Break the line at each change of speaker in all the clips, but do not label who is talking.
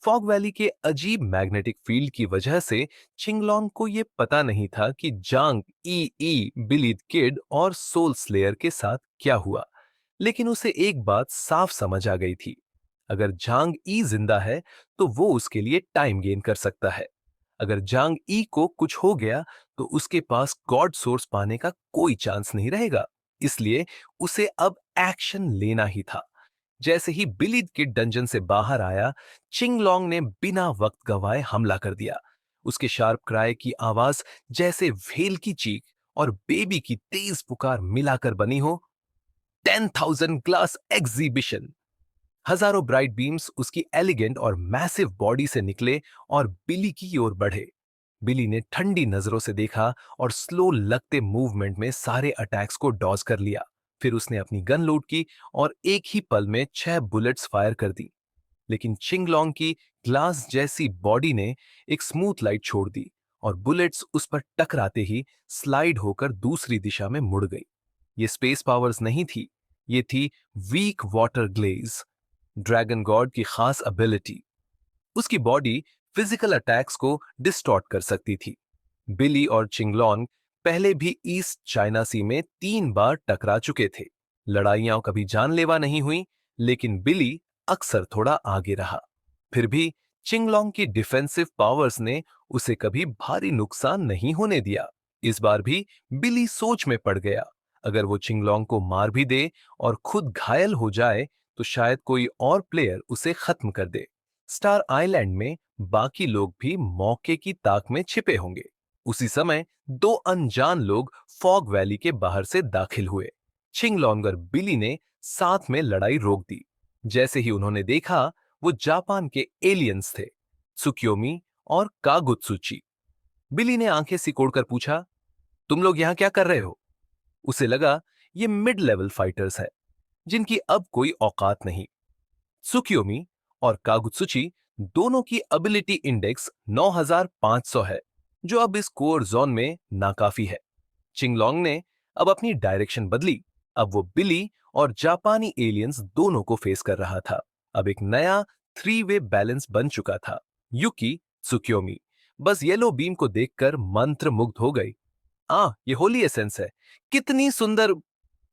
Fog valley के अजीब magnetic field की वजह से चिंगलोंग को ये पता नहीं था कि जांग ई बिलीड किड और सोल स्लेयर के साथ क्या हुआ। लेकिन उसे एक बात साफ समझ आ गई थी। अगर जांग ई जिंदा है तो वो उसके लिए टाइम गेन कर सकता है। अगर जांग ई को कुछ हो गया तो उसके पास गॉड सोर्स पाने का कोई चांस नहीं रहेगा। इसलिए उसे अब एक्शन लेना ही था। जैसे ही बिली किड डंजन से बाहर आया, चिंगलोंग ने बिना वक्त गवाए हमला कर दिया। उसके शार्प क्राई की आवाज जैसे व्हेल की चीख और बेबी की तेज पुकार मिलाकर बनी हो। 10,000 ग्लास एग्जीबिशन। हजारों ब्राइट बीम्स उसकी एलिगेंट और मैसिव बॉडी से निकले और बिली की ओर बढ़े। बिली ने ठंडी नजरों से देखा और स्लो लगते मूवमेंट में सारे अटैक्स को डॉज कर लिया। फिर उसने अपनी गन लोड की और एक ही पल में 6 बुलेट्स फायर कर दी। लेकिन चिंगलोंग की ग्लास जैसी बॉडी ने एक स्मूथ लाइट छोड़ दी और बुलेट्स उस पर टकराते ही स्लाइड होकर दूसरी दिशा में मुड़ गई। ये स्पेस पावर्स नहीं थी, ये थी weak water glaze, dragon god की खास एबिलिटी। उसकी बॉडी फिजिकल अटैक्स को डिस्टॉर्ट कर सकती थी। बिली और चिंगलोंग पहले भी ईस्ट चाइना सी में 3 बार टकरा चुके थे। लड़ाइयां कभी जानलेवा नहीं हुई, लेकिन बिली अक्सर थोड़ा आगे रहा। फिर भी चिंगलोंग की डिफेंसिव पावर्स ने उसे कभी भारी नुकसान नहीं होने दिया। इस बार भी बिली सोच में पड़ गया। अगर वो चिंगलोंग को मार भी दे और खुद घायल हो जाए तो शायद कोई और प्लेयर उसे खत्म कर दे। स्टार आइलैंड में बाकी लोग भी मौके की ताक में छिपे होंगे। उसी समय 2 अनजान लोग फॉग वैली के बाहर से दाखिल हुए। छिंगलोंग और बिली ने साथ में लड़ाई रोक दी। जैसे ही उन्होंने देखा, वो जापान के एलियंस थे, त्सुकियोमी और कागुत्सुची। बिली ने आंखें सिकोड़कर पूछा, तुम लोग यहां क्या कर रहे हो? उसे लगा ये मिड लेवल फाइटर्स है जिनकी अब कोई औकात नहीं। त्सुकियोमी और कागुत्सुची दोनों की एबिलिटी इंडेक्स 9500 है, जो अब इस कोर जोन में नाकाफी है। चिंगलोंग ने अब अपनी डायरेक्शन बदली। अब वो बिली और जापानी एलियंस दोनों को फेस कर रहा था। अब एक नया 3 वे बैलेंस बन चुका था। युकी त्सुकियोमी बस येलो बीम को देखकर मंत्र मुग्ध हो गई। ये होली एसेंस है, कितनी सुंदर।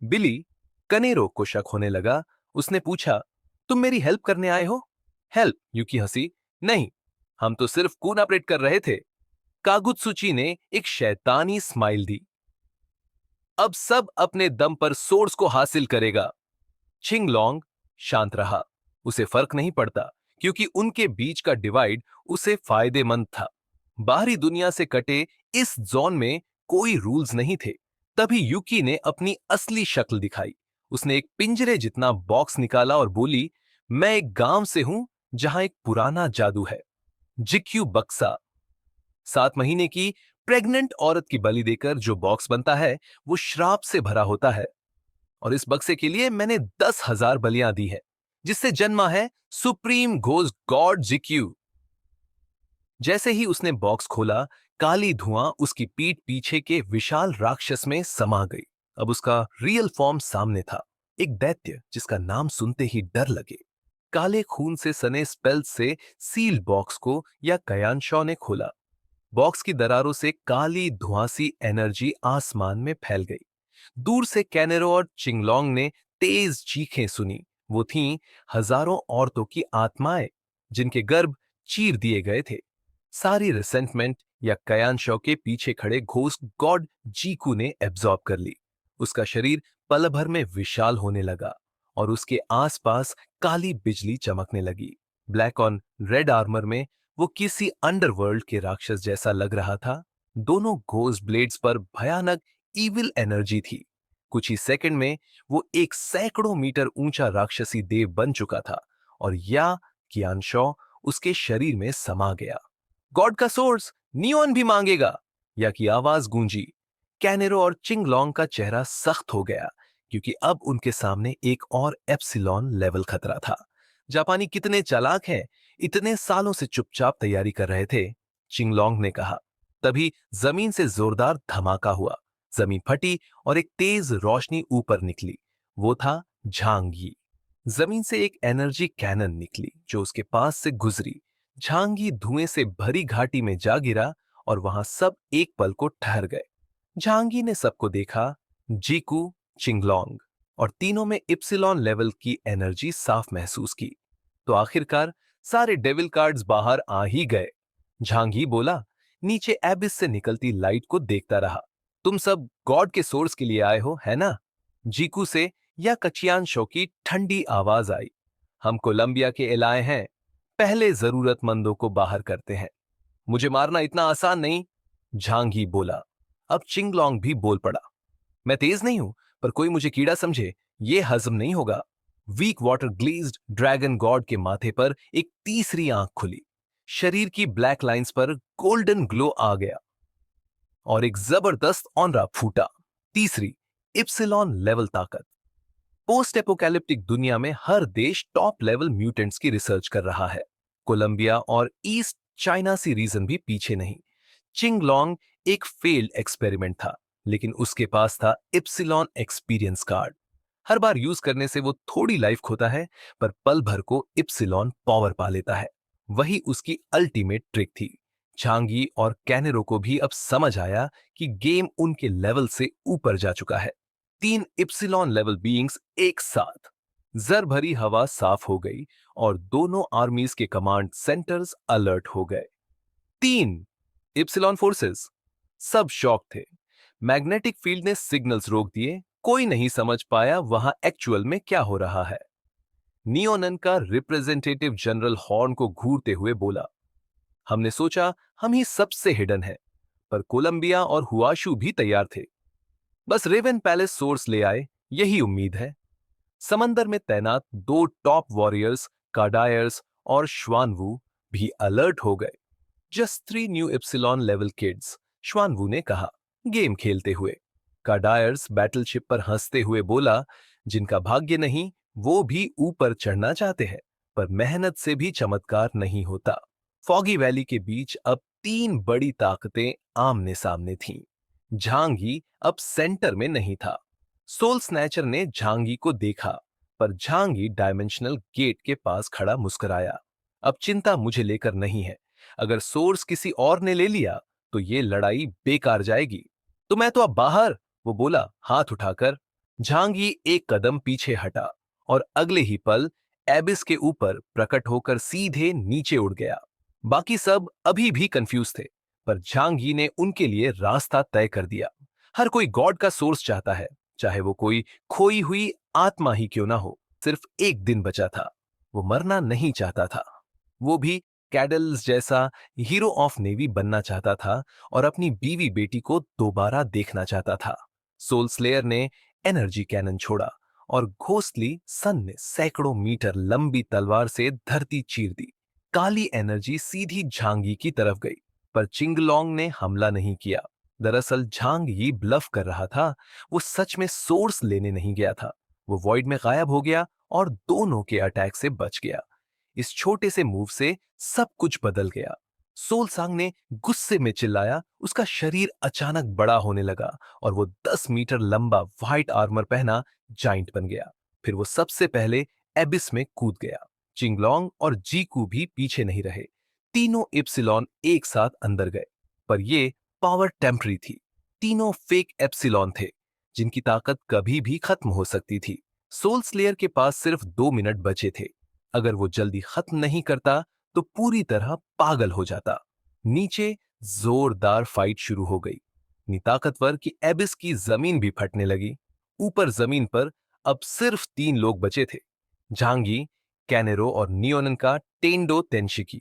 बिली कनेरो को शक होने लगा। उसने पूछा, तुम मेरी हेल्प करने आए हो? हेल्प? युकी हंसी। नहीं, हम तो सिर्फ खून ऑपरेट कर रहे थे। कागुत्सुची ने एक शैतानी स्माइल दी। अब सब अपने दम पर सोर्स को हासिल करेगा। छिंगलोंग शांत रहा। उसे फर्क नहीं पड़ता, क्योंकि उनके बीच का डिवाइड उसे फायदेमंद था। बाहरी दुनिया से कटे इस जोन में कोई रूल्स नहीं थे। तभी युकी ने अपनी असली शक्ल दिखाई। उसने एक पिंजरे जितना बॉक्स निकाला और बोली, मैं एक गांव से हूं जहां एक पुराना जादू है, जिक्यू बक्सा। 7 महीने की प्रेग्नेंट औरत की बलि देकर जो बॉक्स बनता है, वो श्राप से भरा होता है। और इस बक्से के लिए मैंने 10,000 बलियां दी है, जिससे जन्मा है सुप्रीम घोस्ट गॉड जिक्यू। जैसे ही उसने बॉक्स खोला, काली धुआं उसकी पीठ पीछे के विशाल राक्षस में समा गई। अब उसका रियल फॉर्म सामने था, एक दैत्य जिसका नाम सुनते ही डर लगे। काले खून से सने स्पेल से सील्ड बॉक्स को या कयानशॉ ने खोला। बॉक्स की दरारों से काली धुआंसी एनर्जी आसमान में फैल गई। दूर से कैनेरो और चिंगलोंग ने तेज चीखें सुनी। वो थीं हजारों औरतों की आत्माएं, जिनके गर्भ चीर दिए गए थे। सारी रिसेंटमेंट या कयानशॉ के पीछे खड़े घोस्ट गॉड जीकू ने एब्जॉर्ब कर ली। उसका शरीर पल भर में विशाल होने लगा और उसके आसपास काली बिजली चमकने लगी। ब्लैक ऑन रेड आर्मर में वो किसी अंडरवर्ल्ड के राक्षस जैसा लग रहा था। दोनों घोस्ट ब्लेड्स पर भयानक इविल एनर्जी थी। कुछ ही सेकंड में वो एक सैकड़ों मीटर ऊंचा राक्षसी देव बन चुका था और या कियानशॉ उसके शरीर में समा गया। गॉड का सोर्स नियोन भी मांगेगा, या की आवाज गूंजी। कैनेरो और चिंगलोंग का चेहरा सख्त हो गया, क्योंकि अब उनके सामने एक और एप्सिलॉन लेवल खतरा था। जापानी कितने चालाक हैं, इतने सालों से चुपचाप तैयारी कर रहे थे, चिंगलोंग ने कहा। तभी जमीन से जोरदार धमाका हुआ। जमीन फटी और एक तेज रोशनी ऊपर निकली। वो था झांग यी। जमीन से एक एनर्जी कैनन निकली जो उसके पास से गुजरी। झांगी धुएं से भरी घाटी में जा गिरा और वहां सब एक पल को ठहर गए। झांगी ने सबको देखा, जीकू, चिंगलोंग, और तीनों में इप्सिलॉन लेवल की एनर्जी साफ महसूस की। तो आखिरकार सारे डेविल कार्ड्स बाहर आ ही गए। झांगी बोला, नीचे एबिस से निकलती लाइट को देखता रहा। तुम सब गॉड के सोर्स के लिए आए हो, है ना? जीकू से या कचियांशो की ठंडी आवाज आई। हम कोलंबिया के एलाए हैं, पहले जरूरतमंदों को बाहर करते हैं। मुझे मारना इतना आसान नहीं, झांगी बोला। अब चिंगलोंग भी बोल पड़ा, मैं तेज नहीं हूं, पर कोई मुझे कीड़ा समझे, ये हजम नहीं होगा। Weak water glazed dragon god के माथे पर एक तीसरी आंख खुली। शरीर की ब्लैक लाइंस पर गोल्डन ग्लो आ गया और एक जबरदस्त ऑनरा फूटा। तीसरी, इप्सिलॉन लेवल ताकत। पोस्ट एपोकैलिप्टिक दुनिया में हर देश टॉप लेवल म्यूटेंट्स की रिसर्च कर रहा है। कोलंबिया और ईस्ट चाइना सी रीजन भी पीछे नहीं। चिंगलोंग एक फेल्ड एक्सपेरिमेंट था, लेकिन उसके पास था इप्सिलॉन एक्सपीरियंस कार्ड। हर बार यूज करने से वो थोड़ी लाइफ खोता है, पर पल भर को इप्सिलॉन पावर पा लेता है। वही उसकी अल्टीमेट ट्रिक थी। झांगी और कैनेरो को भी अब समझ आया कि गेम उनके लेवल से ऊपर जा चुका है। तीन इप्सिलॉन लेवल बीइंग्स एक साथ। जर भरी हवा साफ हो गई और दोनों आर्मीज के कमांड सेंटर्स अलर्ट हो गए। तीन इप्सिलॉन फोर्सेस। सब शॉक थे। मैग्नेटिक फील्ड ने सिग्नल्स रोक दिए, कोई नहीं समझ पाया वहां एक्चुअल में क्या हो रहा है। नियोनन का रिप्रेजेंटेटिव जनरल हॉर्न को घूरते हुए बोला, हमने सोचा हम ही सबसे हिडन है, पर कोलंबिया और हुआशू भी तैयार थे। बस रेवन पैलेस सोर्स ले आए, यही उम्मीद है। समंदर में तैनात दो टॉप वॉरियर्स, कार्डायर्स और श्वानवू भी अलर्ट हो गए। Just 3 new epsilon level kids, श्वानवू ने कहा, गेम खेलते हुए। कार्डायर्स बैटलशिप पर हंसते हुए बोला, जिनका भाग्य नहीं वो भी ऊपर चढ़ना चाहते हैं, पर मेहनत से भी चमत्कार नहीं होता। फॉगी वैली के बीच अब तीन बड़ी ताकतें आमने सामने थीं। झांगी अब सेंटर में नहीं था। सोल स्नैचर ने झांगी को देखा, पर झांगी डायमेंशनल गेट के पास खड़ा मुस्कुराया। अब चिंता मुझे लेकर नहीं है। अगर सोर्स किसी और ने ले लिया तो ये लड़ाई बेकार जाएगी। तो मैं तो अब बाहर, वो बोला हाथ उठाकर। झांगी एक कदम पीछे हटा और अगले ही पल एबिस के ऊपर प्रकट होकर सीधे नीचे उड़ गया। बाकी सब अभी भी कंफ्यूज थे, पर झांगी ने उनके लिए रास्ता तय कर दिया। हर कोई गॉड का सोर्स चाहता है, चाहे वो कोई खोई हुई आत्मा ही क्यों ना हो। सिर्फ एक दिन बचा था। वो मरना नहीं चाहता था। वो भी कैडल्स जैसा हीरो ऑफ नेवी बनना चाहता था और अपनी बीवी बेटी को दोबारा देखना चाहता था। सोल स्लेयर ने एनर्जी कैनन छोड़ा और घोस्टली सन ने सैकड़ों मीटर लंबी तलवार से धरती चीर दी। काली एनर्जी सीधी झांगी की तरफ गई, पर चिंगलोंग ने हमला नहीं किया। दरअसल झांगी ब्लफ कर रहा था। वो सच में सोर्स लेने नहीं गया था। वो वॉइड में गायब हो गया और दोनों के अटैक से बच गया। इस छोटे से मूव से सब कुछ बदल गया। सोल सांग ने गुस्से में चिल्लाया, उसका शरीर अचानक बड़ा होने लगा और वो 10 मीटर लंबा व्हाइट आर्मर पहना जाइंट बन गया। फिर वो सबसे पहले एबिस में कूद गया। चिंगलोंग और जीकू भी पीछे नहीं रहे। तीनों इप्सिलॉन एक साथ अंदर गए, पर ये पावर टेम्पररी थी। तीनों फेक एप्सिलॉन थे, जिनकी ताकत कभी भी खत्म हो सकती थी। सोल स्लेयर के पास सिर्फ 2 मिनट बचे थे। अगर वो जल्दी खत्म नहीं करता तो पूरी तरह पागल हो जाता। नीचे जोरदार फाइट शुरू हो गई, इतनी ताकतवर कि एबिस की जमीन भी फटने लगी। ऊपर जमीन पर अब सिर्फ 3 लोग बचे थे, झांगी, कैनेरो और नियोनन का टेंडो तेंशिकी।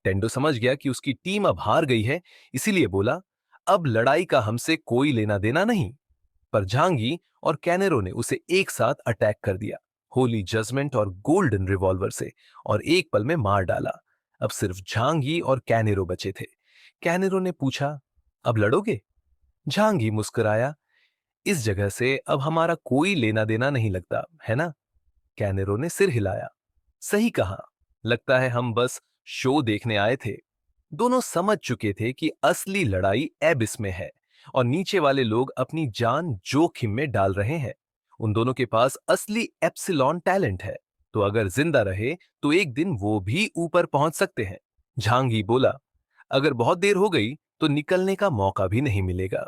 टेंडो समझ गया कि उसकी टीम अब हार गई है, इसीलिए बोला, अब लड़ाई का हमसे कोई लेना देना नहीं। पर झांगी और कैनेरो ने उसे एक साथ अटैक कर दिया, होली जजमेंट और गोल्डन रिवॉल्वर से, और एक पल में मार डाला। अब सिर्फ झांगी और कैनेरो बचे थे। कैनेरो ने पूछा, अब लड़ोगे? झांगी मुस्कुराया, इस जगह से अब हमारा कोई लेना देना नहीं लगता, है ना? कैनेरो ने सिर हिलाया, सही कहा, लगता है हम बस शो देखने आए थे। दोनों समझ चुके थे कि असली लड़ाई एबिस में है और नीचे वाले लोग अपनी जान जोखिम में डाल रहे हैं। उन दोनों के पास असली एप्सिलॉन टैलेंट है, तो अगर जिंदा रहे तो एक दिन वो भी ऊपर पहुंच सकते हैं। झांगी बोला, अगर बहुत देर हो गई तो निकलने का मौका भी नहीं मिलेगा।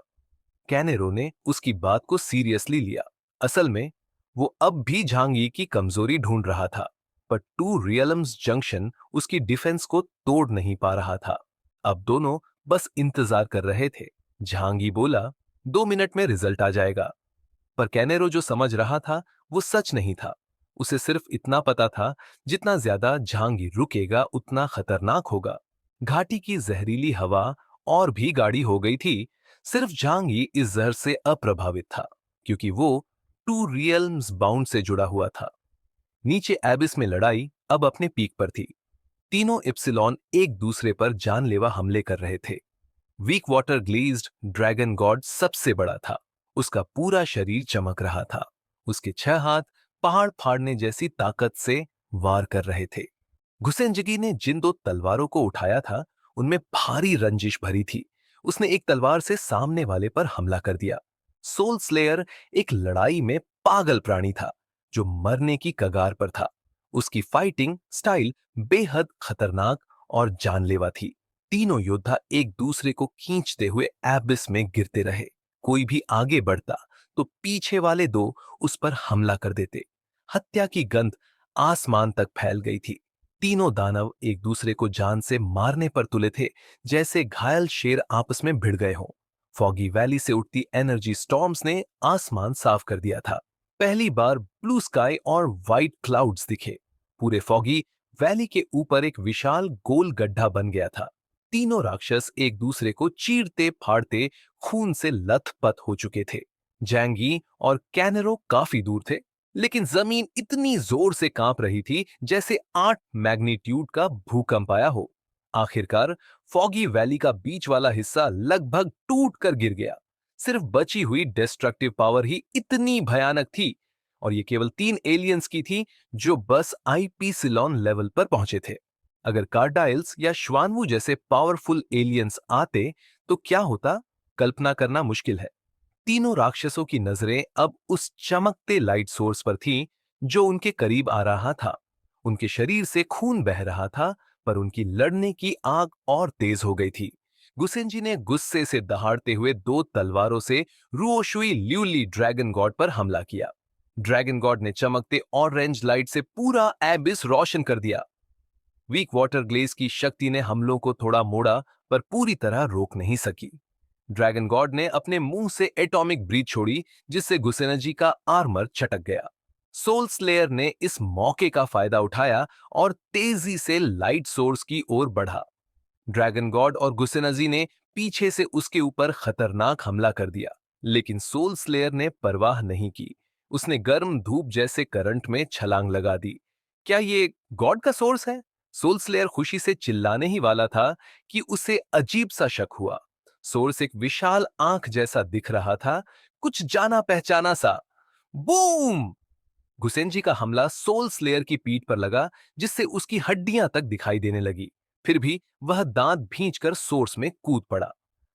कैनेरो ने उसकी बात को सीरियसली लिया। असल में वो अब भी झांगी की कमजोरी ढूंढ रहा था, पर टू रियलम्स जंक्शन उसकी डिफेंस को तोड़ नहीं पा रहा था। अब दोनों बस इंतजार कर रहे थे। झांगी बोला, 2 मिनट में रिजल्ट आ जाएगा। पर कैनेरो जो समझ रहा था वो सच नहीं था। उसे सिर्फ इतना पता था, जितना ज्यादा झांगी रुकेगा उतना खतरनाक होगा। घाटी की जहरीली हवा और भी गाढ़ी हो गई थी। सिर्फ झांगी इस जहर से अप्रभावित था, क्योंकि वो टू रियल्म्स बाउंड से जुड़ा हुआ था। नीचे एबिस में लड़ाई अब अपने पीक पर थी। तीनों इप्सिलॉन एक दूसरे पर जानलेवा हमले कर रहे थे। Weak water glazed dragon god सबसे बड़ा था। उसका पूरा शरीर चमक रहा था। उसके 6 हाथ पहाड़ फाड़ने जैसी ताकत से वार कर रहे थे। घुसेंजगी ने जिन 2 तलवारों को उठाया था, उनमें भारी रंजिश भरी थी। उसने एक तलवार से सामने वाले पर हमला कर दिया। सोल स्लेयर एक लड़ाई में पागल प्राणी था, जो मरने की कगार पर था। उसकी फाइटिंग स्टाइल बेहद खतरनाक और जानलेवा थी। तीनों योद्धा एक दूसरे को खींचते हुए एबिस में गिरते रहे। कोई भी आगे बढ़ता तो पीछे वाले 2 उस पर हमला कर देते। हत्या की गंध आसमान तक फैल गई थी। तीनों दानव एक दूसरे को जान से मारने पर तुले थे, जैसे घायल शेर आपस में भिड़ गए हों। फॉगी वैली से उठती एनर्जी स्टॉर्म्स ने आसमान साफ कर दिया था। पहली बार ब्लू स्काई और व्हाइट क्लाउड्स दिखे। पूरे फॉगी वैली के ऊपर एक विशाल गोल गड्ढा बन गया था। तीनों राक्षस एक दूसरे को चीरते फाड़ते खून से लथपथ हो चुके थे। जैंगी और कैनरो काफी दूर थे, लेकिन जमीन इतनी जोर से कांप रही थी जैसे 8 मैग्नीट्यूड का भूकंप आया हो। आखिरकार फॉगी वैली का बीच वाला हिस्सा लगभग टूट कर गिर गया। सिर्फ बची हुई डिस्ट्रक्टिव पावर ही इतनी भयानक थी, और ये केवल 3 एलियंस की थी, जो बस आईपी सिलोन लेवल पर पहुंचे थे। अगर कार्डाइल्स या श्वानवू जैसे पावरफुल एलियंस आते तो क्या होता, कल्पना करना मुश्किल है। तीनों राक्षसों की नजरें अब उस चमकते लाइट सोर्स पर थीं, जो उनके करीब आ रहा था। उनके शरीर से खून बह रहा था, पर उनकी लड़ने की आग और तेज हो गई थी। गुसेंजी ने गुस्से से दहाड़ते हुए 2 तलवारों से रुओशुई ल्यूली ड्रैगन गॉड पर हमला किया। ड्रैगन गॉड ने चमकते ऑरेंज लाइट से पूरा एबिस रोशन कर दिया। वीक वाटर ग्लेज की शक्ति ने हमलों को थोड़ा मोड़ा, पर पूरी तरह रोक नहीं सकी। ड्रैगन गॉड ने अपने मुंह से एटॉमिक ब्रीथ छोड़ी, जिससे गुसेनजी का आर्मर चटक गया। सोल स्लेयर ने इस मौके का फायदा उठाया और तेजी से लाइट सोर्स की ओर बढ़ा। ड्रैगन गॉड और गुसेनजी ने पीछे से उसके ऊपर खतरनाक हमला कर दिया, लेकिन सोल स्लेयर ने परवाह नहीं की। उसने गर्म धूप जैसे करंट में छलांग लगा दी। क्या ये गॉड का सोर्स है? सोल स्लेयर खुशी से चिल्लाने ही वाला था कि उसे अजीब सा शक हुआ। सोर्स एक विशाल आंख जैसा दिख रहा था, कुछ जाना पहचाना सा। बूम! गुसेंजी का हमला सोल स्लेयर की पीठ पर लगा, जिससे उसकी हड्डियां तक दिखाई देने लगी। फिर भी वह दांत भींचकर सोर्स में कूद पड़ा।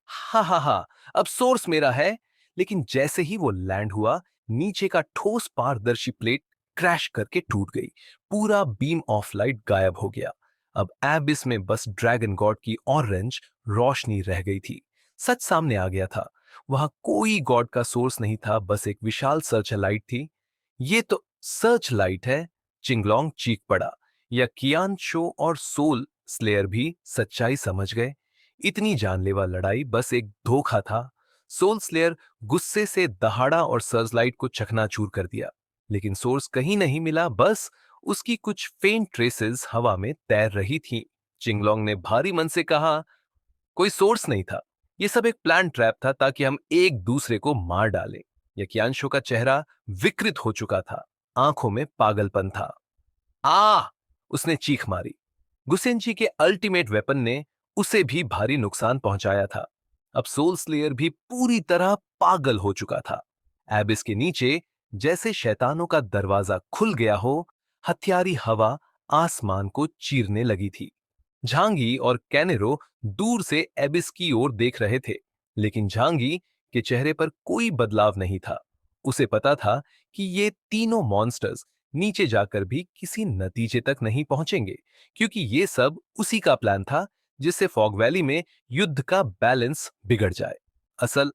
हा हा हा, अब सोर्स मेरा है। लेकिन जैसे ही वो लैंड हुआ, नीचे का ठोस पारदर्शी प्लेट क्रैश करके टूट गई। पूरा बीम ऑफ लाइट गायब हो गया। अब एबिस में बस ड्रैगन गॉड की ऑरेंज रोशनी रह गई थी। सच सामने आ गया था। वहां कोई गॉड का सोर्स नहीं था, बस एक विशाल सर्च लाइट थी। ये तो सर्च लाइट है, चिंगलोंग चीख पड़ा। या कियान शो और सोल स्लेयर भी सच्चाई समझ गए? इतनी जानलेवा लड़ाई बस एक धोखा था। सोल स्लेयर गुस्से से दहाड़ा और सर्चलाइट को चकनाचूर कर दिया, लेकिन सोर्स कहीं नहीं मिला। बस उसकी कुछ फेंट ट्रेसेस हवा में तैर रही थीं। चिंगलोंग ने भारी मन से कहा, कोई सोर्स नहीं था। ये सब एक प्लान ट्रैप था, ताकि हम एक दूसरे को मार डालें। यकियांशो का चेहरा विकृत हो चुका था, आंखों में पागलपन था। आ! उसने चीख मारी। गुसेंजी के अल्टीमेट वेपन ने उसे भी भारी नुकसान पहुंचाया था। अब सोल स्लेयर भी पूरी तरह पागल हो चुका था। एबिस के नीचे जैसे शैतानों का दरवाजा खुल गया हो, हथियारी हवा आसमान को चीरने लगी थी। झांगी और कैनेरो दूर से एबिस की ओर देख रहे थे, लेकिन झांगी के चेहरे पर कोई बदलाव नहीं था। उसे पता था कि ये तीनों मॉन्स्टर्स नीचे जाकर भी किसी नतीजे तक नहीं पहुंचेंगे, क्योंकि ये सब उसी का प्लान था जिससे फॉग वैली में युद्ध का बैलेंस बिगड़ जाए। असल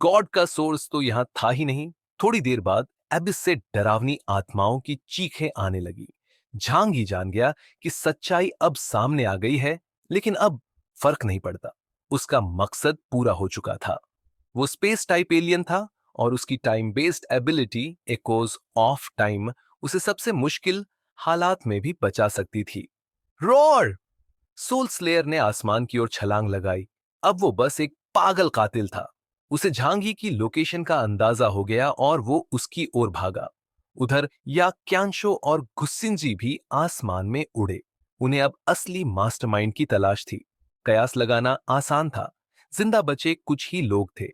गॉड का सोर्स तो यहां था ही नहीं। थोड़ी देर बाद एबिस से डरावनी आत्माओं की चीखें आने लगी। झांग ही जान गया कि सच्चाई अब सामने आ गई है, लेकिन अब फर्क नहीं पड़ता। उसका मकसद पूरा हो चुका था। वो स्पेस टाइप एलियन था और उसकी time based ability echoes of time उसे सबसे मुश्किल हालात में भी बचा सकती थी। रोर! सोल स्लेयर ने आसमान की ओर छलांग लगाई। अब वो बस एक पागल कातिल था। उसे झांगी की लोकेशन का अंदाजा हो गया और वो उसकी ओर भागा। उधर याक्यांशो और गुस्सिनजी भी आसमान में उड़े। उन्हें अब असली मास्टरमाइंड की तलाश थी। कयास लगाना आसान था। जिंदा बचे कुछ ही लोग थे,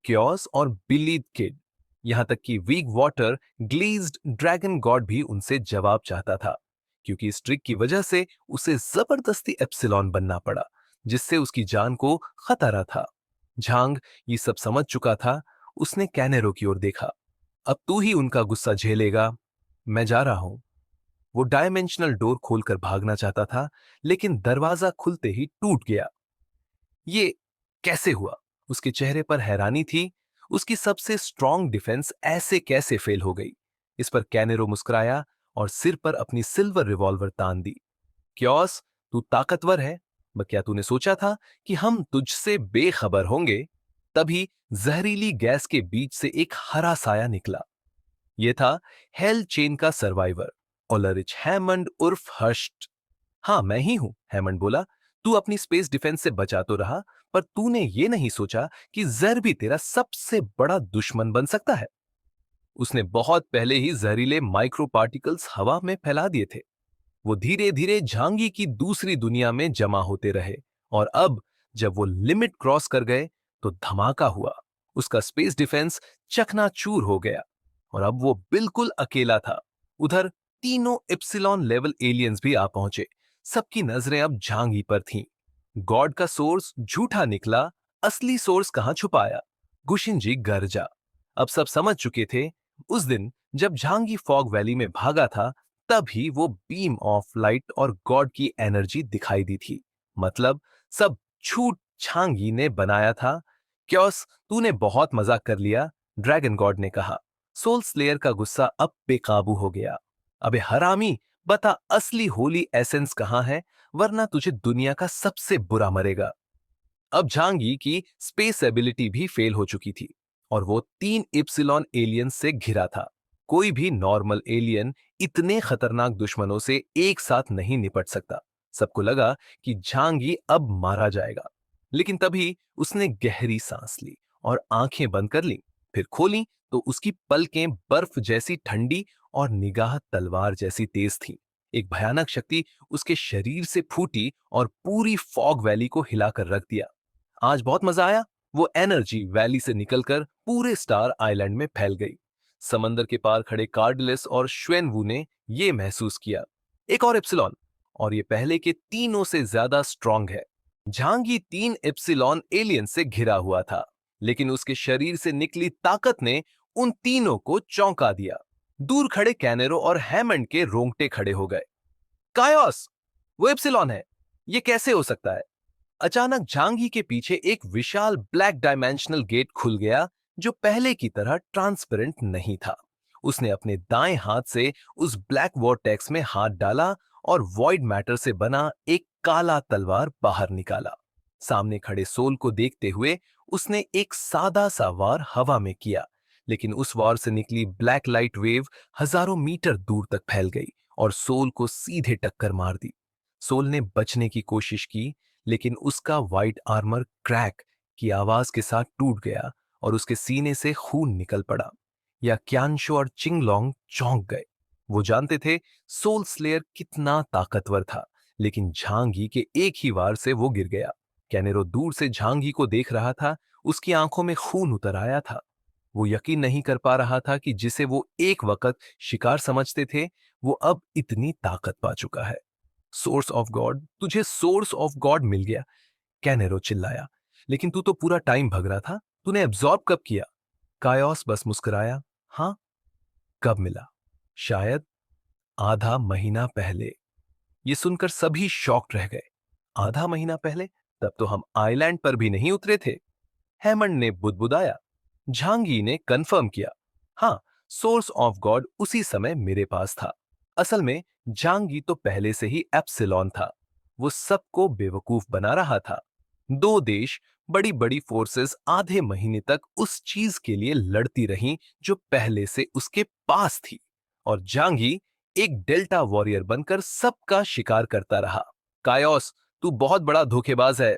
क्योस और बिली किड। यहां तक कि weak water glazed dragon god भी उनसे जवाब चाहता था, क्योंकि इस ट्रिक की वजह से उसे जबरदस्ती एप्सिलॉन बनना पड़ा, जिससे उसकी जान को खतरा था। झांग ये सब समझ चुका था। उसने कैनेरो की ओर देखा। अब तू ही उनका गुस्सा झेलेगा। मैं जा रहा हूं। वो डायमेंशनल डोर खोलकर भागना चाहता था, लेकिन दरवाजा खुलते ही टूट गया। ये कैसे हुआ? उसके चेहरे पर हैरानी थी। उसकी सबसे स्ट्रॉन्ग डिफेंस ऐसे कैसे फेल हो गई? इस पर कैनेरो मुस्कुराया और सिर पर अपनी सिल्वर रिवॉल्वर तान दी। क्योस, तू ताकतवर है, मगर क्या तूने सोचा था कि हम तुझसे बेखबर होंगे? तभी जहरीली गैस के बीच से एक हरा साया निकला। यह था हेल चेन का सर्वाइवर, ओलरिच हैमंड उर्फ हर्स्ट। हाँ, मैं ही हूं, हैमंड बोला। तू अपनी स्पेस डिफेंस से बचा तो रहा, पर तूने ये नहीं सोचा कि जर भी तेरा सबसे बड़ा दुश्मन बन सकता है। उसने बहुत पहले ही जहरीले माइक्रो पार्टिकल्स हवा में फैला दिए थे। वो धीरे धीरे झांगी की दूसरी दुनिया में जमा होते रहे, और अब जब वो लिमिट क्रॉस कर गए तो धमाका हुआ। उसका स्पेस डिफेंस चकनाचूर हो गया और अब वो बिल्कुल अकेला था। उधर तीनों एप्सिलॉन लेवल एलियंस भी आ पहुंचे। सबकी नजरें अब झांगी पर थीं। गॉड का सोर्स झूठा निकला, असली सोर्स कहां छुपाया? गुशिनजी गरजा। अब सब समझ चुके थे। उस दिन जब झांगी फॉग वैली में भागा था, तभी वो बीम ऑफ लाइट और गॉड की एनर्जी दिखाई दी थी। मतलब सब झूठ झांगी ने बनाया था। क्योस, तूने बहुत मजाक कर लिया, ड्रैगन गॉड ने कहा। सोल स्लेयर का गुस्सा अब बेकाबू हो गया। अबे हरामी, बता असली होली एसेंस कहां है, वरना तुझे दुनिया का सबसे बुरा मरेगा। अब झांगी की स्पेस एबिलिटी भी फेल हो चुकी थी और वो 3 इप्सिलॉन एलियन से घिरा था। कोई भी नॉर्मल एलियन इतने खतरनाक दुश्मनों से एक साथ नहीं निपट सकता। सबको लगा कि झांगी अब मारा जाएगा, लेकिन तभी उसने गहरी सांस ली और आंखें बंद कर ली। फिर खोली तो उसकी पलकें बर्फ जैसी ठंडी और निगाह तलवार जैसी तेज थी। एक भयानक शक्ति उसके शरीर से फूटी और पूरी फॉग वैली को हिलाकर रख दिया। आज बहुत मजा आया। वो एनर्जी वैली से निकलकर पूरे स्टार आइलैंड में फैल गई। समंदर के पार खड़े कार्डलेस और श्वेनवू ने यह महसूस किया, एक और एप्सिलॉन, और ये पहले के तीनों से ज्यादा स्ट्रांग है। झांगी 3 एप्सिलॉन एलियन से घिरा हुआ था, लेकिन उसके शरीर से निकली ताकत ने उन तीनों को चौंका दिया। दूर खड़े कैनेरो और हैमंड के रोंगटे खड़े हो गए। कायोस, वो एप्सिलॉन है, ये कैसे हो सकता है? अचानक झांगी के पीछे एक विशाल ब्लैक डायमेंशनल गेट खुल गया, जो पहले की तरह ट्रांसपेरेंट नहीं था। उसने अपने दाएं हाथ से उस ब्लैक वॉर्टेक्स में हाथ डाला और वॉइड मैटर से बना एक काला तलवार बाहर निकाला। सामने खड़े सोल को देखते हुए उसने एक सादा सा वार हवा में किया, लेकिन उस वार से निकली ब्लैक लाइट वेव हजारों मीटर दूर तक फैल गई और सोल को सीधे टक्कर मार दी। सोल ने बचने की कोशिश की, लेकिन उसका व्हाइट आर्मर क्रैक की आवाज के साथ टूट गया और उसके सीने से खून निकल पड़ा। या क्यानशो और चिंगलोंग चौंक गए। वो जानते थे सोल स्लेयर कितना ताकतवर था, लेकिन झांगी के एक ही वार से वो गिर गया। कैनेरो दूर से झांगी को देख रहा था। उसकी आंखों में खून उतर आया था। वो यकीन नहीं कर पा रहा था कि जिसे वो एक वक्त शिकार समझते थे, वो अब इतनी ताकत पा चुका है। सोर्स ऑफ गॉड, तुझे सोर्स ऑफ गॉड मिल गया, कैनेरो चिल्लाया। लेकिन तू तो पूरा टाइम भग रहा था, तूने एब्जॉर्ब कब किया? कायोस बस मुस्कुराया। हाँ, कब मिला? शायद आधा महीना पहले। ये सुनकर सभी शॉक्ड रह गए। आधा महीना पहले? तब तो हम आइलैंड पर भी नहीं उतरे थे। हेमंड ने बुदबुदाया। झांगी ने कंफर्म किया। हाँ, सोर्स ऑफ गॉड उसी समय मेरे पास था। असल में झांगी तो पहले से ही एप्सिलॉन था। वो सबको बेवकूफ बना रहा था। दो देश, बड़ी बड़ी फोर्सेस आधे महीने तक उस चीज के लिए लड़ती रहीं जो पहले से उसके पास थी। और झांगी एक डेल्टा वॉरियर बनकर सबका शिकार करता रहा। कायोस, तू बहुत बड़ा धोखेबाज है,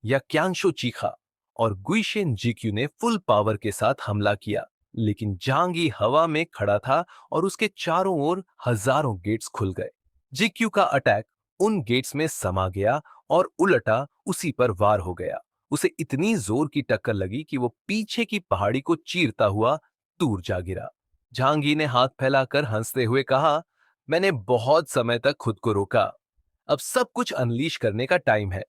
या क्यांशो चीखा। और गुइशेन जीक्यू ने फुल पावर के साथ हमला किया। लेकिन जांगी हवा में खड़ा था और उसके चारों ओर हजारों गेट्स खुल गए। जीक्यू का अटैक उन गेट्स में समा गया और उलटा उसी पर वार हो गया। उसे इतनी जोर की टक्कर लगी कि वो पीछे की पहाड़ी को चीरता हुआ दूर जा गिरा। झांगी ने हाथ फैलाकर हंसते हुए कहा, मैंने बहुत समय तक खुद को रोका। अब सब कुछ अनलीश करने का टाइम है।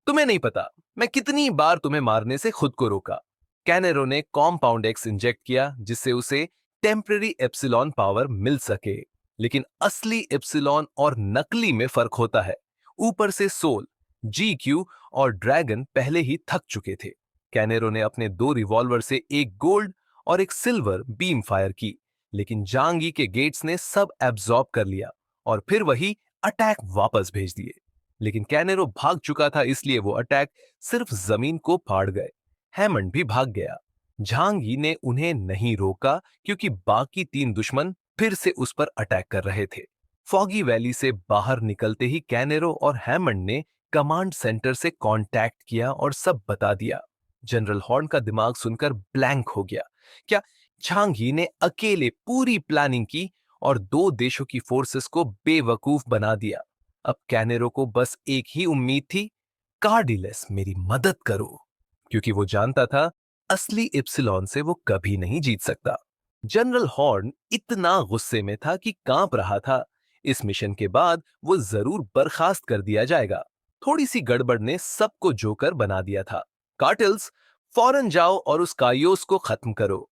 तुम्हें नहीं पता मैं कितनी बार तुम्हें मारने से खुद को रोका। कैनेरो ने कॉम्पाउंड एक्स इंजेक्ट किया जिससे उसे टेम्पररी एप्सिलॉन पावर मिल सके। लेकिन असली एप्सिलॉन और नकली में फर्क होता है। ऊपर से सोल, जी क्यू और ड्रैगन पहले ही थक चुके थे। कैनेरो ने अपने दो रिवॉल्वर से एक गोल्ड और एक सिल्वर बीम फायर की। लेकिन जांगी के गेट्स ने सब एब्जॉर्ब कर लिया और फिर वही अटैक वापस भेज दिए। लेकिन कैनेरो भाग चुका था, इसलिए वो अटैक सिर्फ जमीन को फाड़ गए। हैमंड भी भाग गया। झांगी ने उन्हें नहीं रोका क्योंकि बाकी तीन दुश्मन फिर से उस पर अटैक कर रहे थे। फॉगी वैली से बाहर निकलते ही कैनेरो और हैमंड ने कमांड सेंटर से कांटेक्ट किया और सब बता दिया। जनरल हॉर्न का दिमाग सुनकर ब्लैंक हो गया। क्या झांगी ने अकेले पूरी प्लानिंग की और दो देशों की फोर्सेस को बेवकूफ बना दिया? अब कैनेरो को बस एक ही उम्मीद थी, कार्डिलेस मेरी मदद करो। क्योंकि वो जानता था असली इप्सिलॉन से वो कभी नहीं जीत सकता। जनरल हॉर्न इतना गुस्से में था कि कांप रहा था। इस मिशन के बाद वो जरूर बर्खास्त कर दिया जाएगा। थोड़ी सी गड़बड़ ने सबको जोकर बना दिया था। कार्टिल्स, फौरन जाओ और उस कायोस को खत्म करो।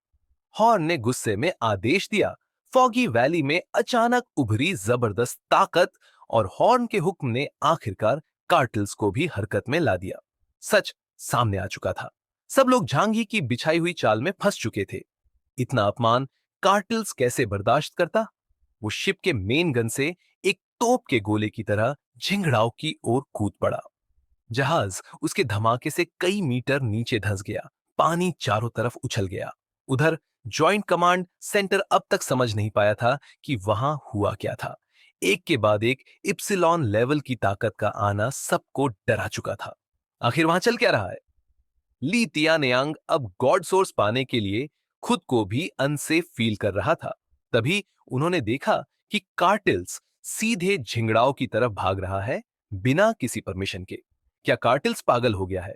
हॉर्न ने गुस्से में आदेश दिया। फॉगी वैली में अचानक उभरी जबरदस्त ताकत और हॉर्न के हुक्म ने आखिरकार कार्टल्स को भी हरकत में ला दिया। सच सामने आ चुका था। सब लोग झांगी की बिछाई हुई चाल में फंस चुके थे। इतना अपमान कार्टल्स कैसे बर्दाश्त करता? वो शिप के मेन गन से एक तोप के गोले की तरह झिंगड़ाव की ओर कूद पड़ा। जहाज उसके धमाके से कई मीटर नीचे धंस गया। पानी चारों तरफ उछल गया। उधर जॉइंट कमांड सेंटर अब तक समझ नहीं पाया था कि वहां हुआ क्या था। एक के बाद एक इप्सिलॉन लेवल की ताकत का आना सबको डरा चुका था। आखिर वहां चल क्या रहा है? ली तियानयांग अब गॉड सोर्स पाने के लिए खुद को भी अनसेफ फील कर रहा था। तभी उन्होंने देखा कि कार्टिल्स सीधे झिंगड़ाओ की तरफ भाग रहा है, बिना किसी परमिशन के। क्या कार्टिल्स पागल हो गया है?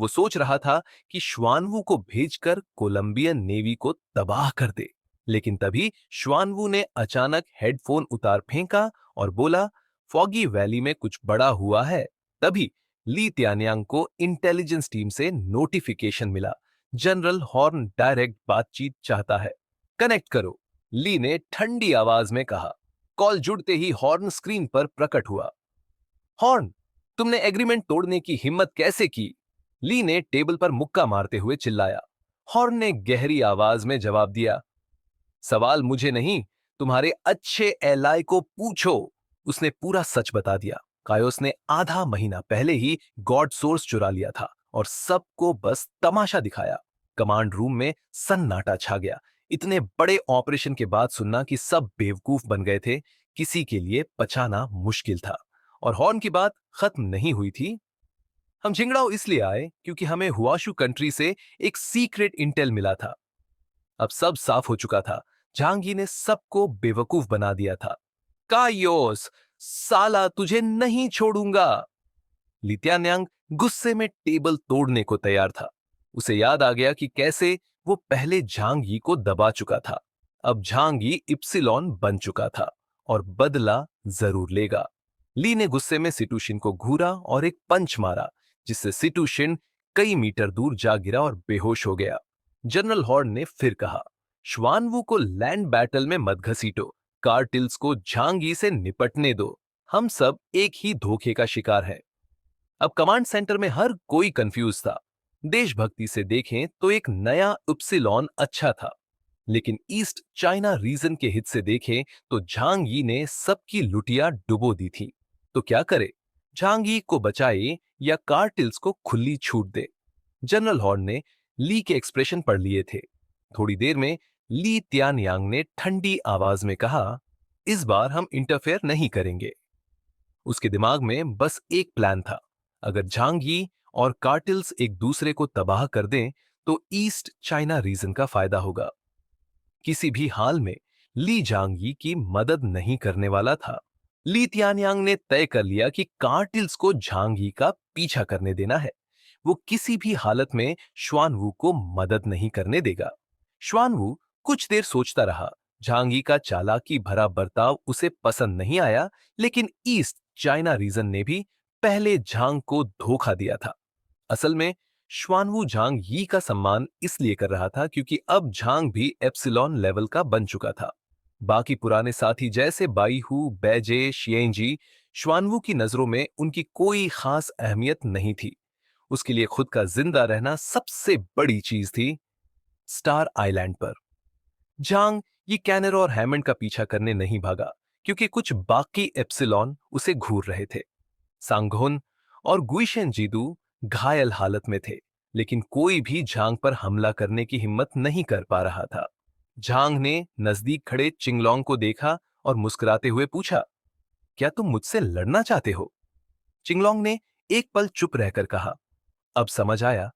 वो सोच रहा था कि श्वानवू को भेजकर कोलंबियन नेवी को तबाह कर दे। लेकिन तभी श्वानवू ने अचानक हेडफोन उतार फेंका और बोला, फॉगी वैली में कुछ बड़ा हुआ है। तभी ली त्यान्यांग को इंटेलिजेंस टीम से नोटिफिकेशन मिला। जनरल हॉर्न डायरेक्ट बातचीत चाहता है, कनेक्ट करो। ली ने ठंडी आवाज में कहा। कॉल जुड़ते ही हॉर्न स्क्रीन पर प्रकट हुआ। हॉर्न, तुमने एग्रीमेंट तोड़ने की हिम्मत कैसे की? ली ने टेबल पर मुक्का मारते हुए चिल्लाया। हॉर्न ने गहरी आवाज में जवाब दिया, सवाल मुझे नहीं, तुम्हारे अच्छे एलाई को पूछो। उसने पूरा सच बता दिया। कायोस ने आधा महीना पहले ही गॉड सोर्स चुरा लिया था और सबको बस तमाशा दिखाया। कमांड रूम में सन्नाटा छा गया। इतने बड़े ऑपरेशन के बाद सुनना कि सब बेवकूफ बन गए थे, किसी के लिए पचाना मुश्किल था। और हॉर्न की बात खत्म नहीं हुई थी। हम झिंगड़ाओ इसलिए आए क्योंकि हमें हुआशु कंट्री से एक सीक्रेट इंटेल मिला था। अब सब साफ हो चुका था। झांगी ने सबको बेवकूफ बना दिया था। कायोस, साला तुझे नहीं छोड़ूंगा। लित्यान्यांग गुस्से में टेबल तोड़ने को तैयार था। उसे याद आ गया कि कैसे वो पहले झांगी को दबा चुका था। अब झांगी इप्सिलॉन बन चुका था और बदला जरूर लेगा। ली ने गुस्से में सिटुशिन को घूरा और एक पंच मारा, जिससे सिटुशिन कई मीटर दूर जा गिरा और बेहोश हो गया। जनरल हॉर्न ने फिर कहा, श्वानवू को लैंड बैटल में मत घसीटो। कार्टिल्स को झांगी से निपटने दो। हम सब एक ही धोखे का शिकार हैं। अब कमांड सेंटर में हर कोई कंफ्यूज था। देशभक्ति से देखें तो एक नया उपसिलॉन अच्छा था, लेकिन ईस्ट चाइना रीजन के हित से देखें तो झांग यी ने सबकी लुटिया डुबो दी थी। तो क्या करे? झांग यी को बचाए या कार्टिल्स को खुली छूट दे? जनरल हॉर्न ने ली के एक्सप्रेशन पढ़ लिए थे। थोड़ी देर में ली त्यानयांग ने ठंडी आवाज में कहा, इस बार हम इंटरफेयर नहीं करेंगे। उसके दिमाग में बस एक प्लान था। अगर झांग यी और कार्टिल्स एक दूसरे को तबाह कर दें तो ईस्ट चाइना रीजन का फायदा होगा। किसी भी हाल में ली झांग यी की मदद नहीं करने वाला था। ली तियानयांग ने तय कर लिया कि कार्टिल्स को झांग यी का पीछा करने देना है। वो किसी भी हालत में श्वानवू को मदद नहीं करने देगा। श्वानवू कुछ देर सोचता रहा। झांग यी का चालाकी भरा बर्ताव उसे पसंद नहीं आया, लेकिन ईस्ट चाइना रीजन ने भी पहले झांग को धोखा दिया था। असल में श्वानवू झांग यी का सम्मान इसलिए कर रहा था क्योंकि अब झांग भी एप्सिलॉन लेवल का बन चुका था। बाकी पुराने साथी जैसे बाईहू, बैजे, शिएंजी, श्वानवू की नजरों में उनकी कोई खास अहमियत नहीं थी। उसके लिए खुद का जिंदा रहना सबसे बड़ी चीज थी। स्टार आइलैंड पर झांग ये कैनर और हैमंड का पीछा करने नहीं भागा, क्योंकि कुछ बाकी एप्सिलॉन उसे घूर रहे थे। सांगहोन और गुइशेन जीदू घायल हालत में थे, लेकिन कोई भी झांग पर हमला करने की हिम्मत नहीं कर पा रहा था। झांग ने नजदीक खड़े चिंगलोंग को देखा और मुस्कुराते हुए पूछा, क्या तुम मुझसे लड़ना चाहते हो? चिंगलोंग ने एक पल चुप रहकर कहा, अब समझ आया